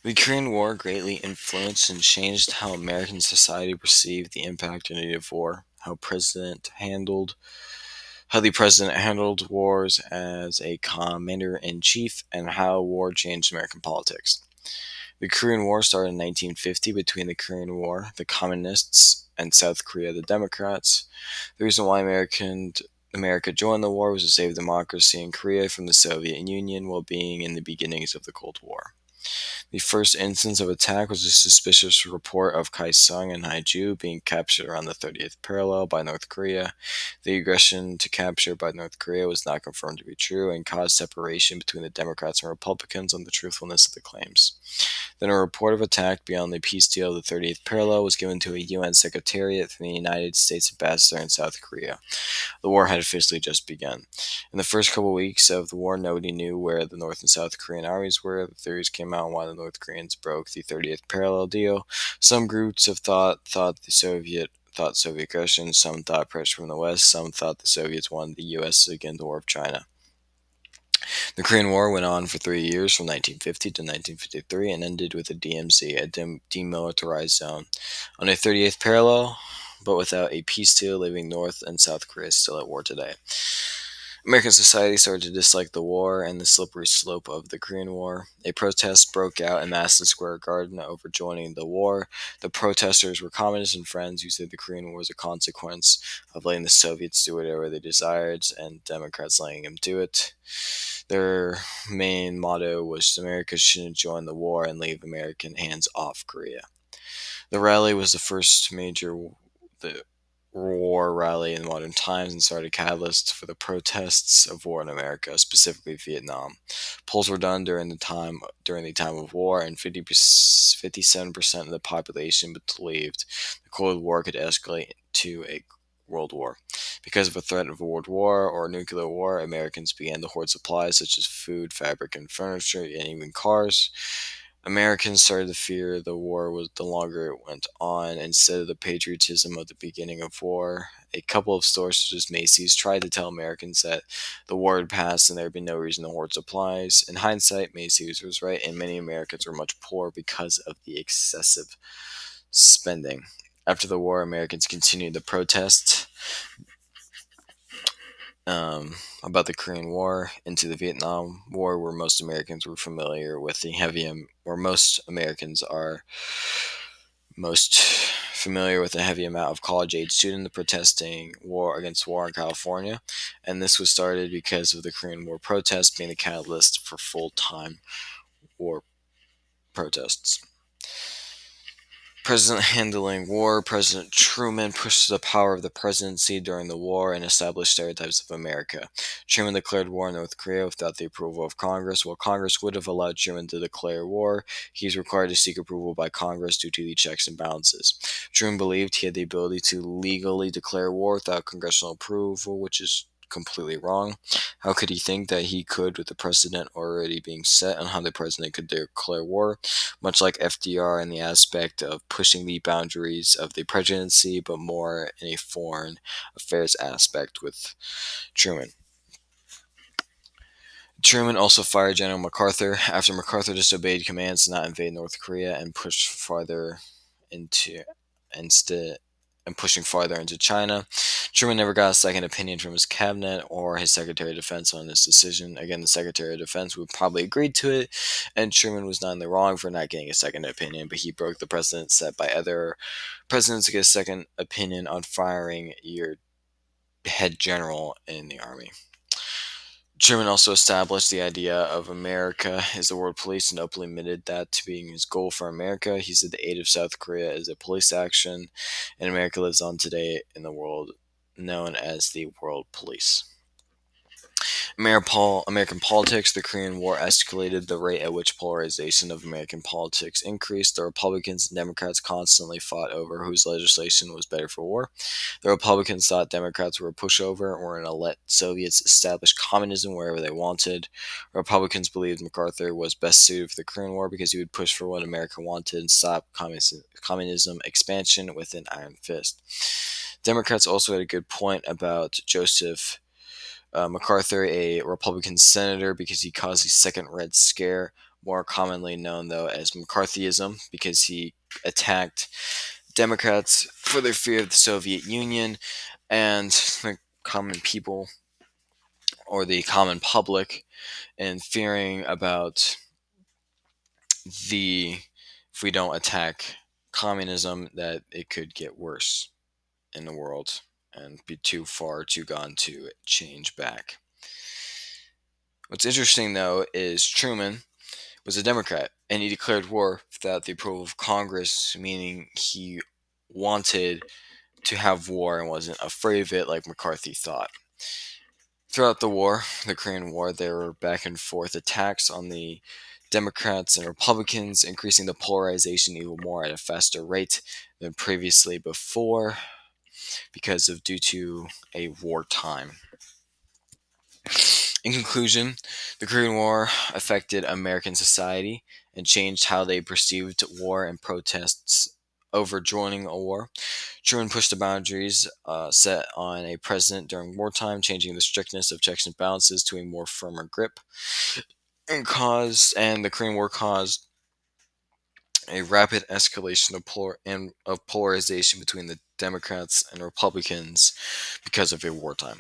The Korean War greatly influenced and changed how American society perceived the impact and need of war, how the president handled wars as a commander in chief, and how war changed American politics. The Korean War started in 1950 between the Korean War, the Communists, and South Korea, the Democrats. The reason why America joined the war was to save democracy in Korea from the Soviet Union while being in the beginnings of the Cold War. The first instance of attack was a suspicious report of Kaesung and Haiju being captured around the 30th parallel by North Korea. The aggression to capture by North Korea was not confirmed to be true and caused separation between the Democrats and Republicans on the truthfulness of the claims. Then a report of attack beyond the peace deal of the 30th parallel was given to a UN secretariat from the United States ambassador in South Korea. The war had officially just begun. In the first couple weeks of the war, nobody knew where the North and South Korean armies were. The theories came out on why the North Koreans broke the 30th parallel deal. Some groups of thought Soviet aggression, some thought pressure from the West, some thought the Soviets wanted the US to begin the war of China. The Korean War went on for 3 years, from 1950 to 1953, and ended with a DMZ, a demilitarized zone, on a 30th parallel, but without a peace deal, leaving North and South Korea still at war today. American society started to dislike the war and the slippery slope of the Korean War. A protest broke out in Madison Square Garden over joining the war. The protesters were communists and friends who said the Korean War was a consequence of letting the Soviets do whatever they desired and Democrats letting them do it. Their main motto was America shouldn't join the war and leave American hands off Korea. The rally was the first major the war rally in modern times and started a catalyst for the protests of war in America, specifically Vietnam. Polls were done during the time of war, and 57% of the population believed the Cold War could escalate to a World War. Because of a threat of a world war or a nuclear war, Americans began to hoard supplies such as food, fabric, and furniture, and even cars. Americans started to fear the war was the longer it went on instead of the patriotism of the beginning of war. A couple of stores such as Macy's tried to tell Americans that the war had passed and there would be no reason to hoard supplies. In hindsight, Macy's was right, and many Americans were much poorer because of the excessive spending. After the war, Americans continued to protest about the Korean War into the Vietnam War, where most Americans were familiar with where most Americans are most familiar with the heavy amount of college-age students protesting war against war in California, and this was started because of the Korean War protests being the catalyst for full-time war protests. President handling war, President Truman pushed the power of the presidency during the war and established stereotypes of America. Truman declared war on North Korea without the approval of Congress. While Congress would have allowed Truman to declare war, he is required to seek approval by Congress due to the checks and balances. Truman believed he had the ability to legally declare war without congressional approval, which is completely wrong. How could he think that he could with the precedent already being set on how the president could declare war? Much like FDR in the aspect of pushing the boundaries of the presidency, but more in a foreign affairs aspect with Truman. Truman also fired General McWhirter after McWhirter disobeyed commands to not invade North Korea and pushed farther into instead and pushing farther into China. Truman never got a second opinion from his cabinet or his Secretary of Defense on this decision. Again, the Secretary of Defense would probably agreed to it, and Truman was not in the wrong for not getting a second opinion, but he broke the precedent set by other presidents to get a second opinion on firing your head general in the army. Truman also established the idea of America as the world police and openly admitted that to being his goal for America. He said the aid of South Korea is a police action, and America lives on today in the world known as the world police. American politics, the Korean War escalated the rate at which polarization of American politics increased. The Republicans and Democrats constantly fought over whose legislation was better for war. The Republicans thought Democrats were a pushover and were going to let Soviets establish communism wherever they wanted. Republicans believed MacArthur was best suited for the Korean War because he would push for what America wanted and stop communism expansion with an iron fist. Democrats also had a good point about Joseph MacArthur, a Republican senator, because he caused the second Red Scare, more commonly known though as McCarthyism, because he attacked Democrats for their fear of the Soviet Union and the common people or the common public, and fearing about the if we don't attack communism that it could get worse in the world and be too far too gone to change back. What's interesting though is Truman was a Democrat and he declared war without the approval of Congress, meaning he wanted to have war and wasn't afraid of it like McCarthy thought. Throughout the war, the Korean War, there were back and forth attacks on the Democrats and Republicans, increasing the polarization even more at a faster rate than previously before because of due to a wartime. In conclusion, the Korean War affected American society and changed how they perceived war and protests over joining a war. Truman pushed the boundaries set on a president during wartime, changing the strictness of checks and balances to a more firmer grip, and the Korean War caused a rapid escalation of polarization between the Democrats and Republicans because of a wartime.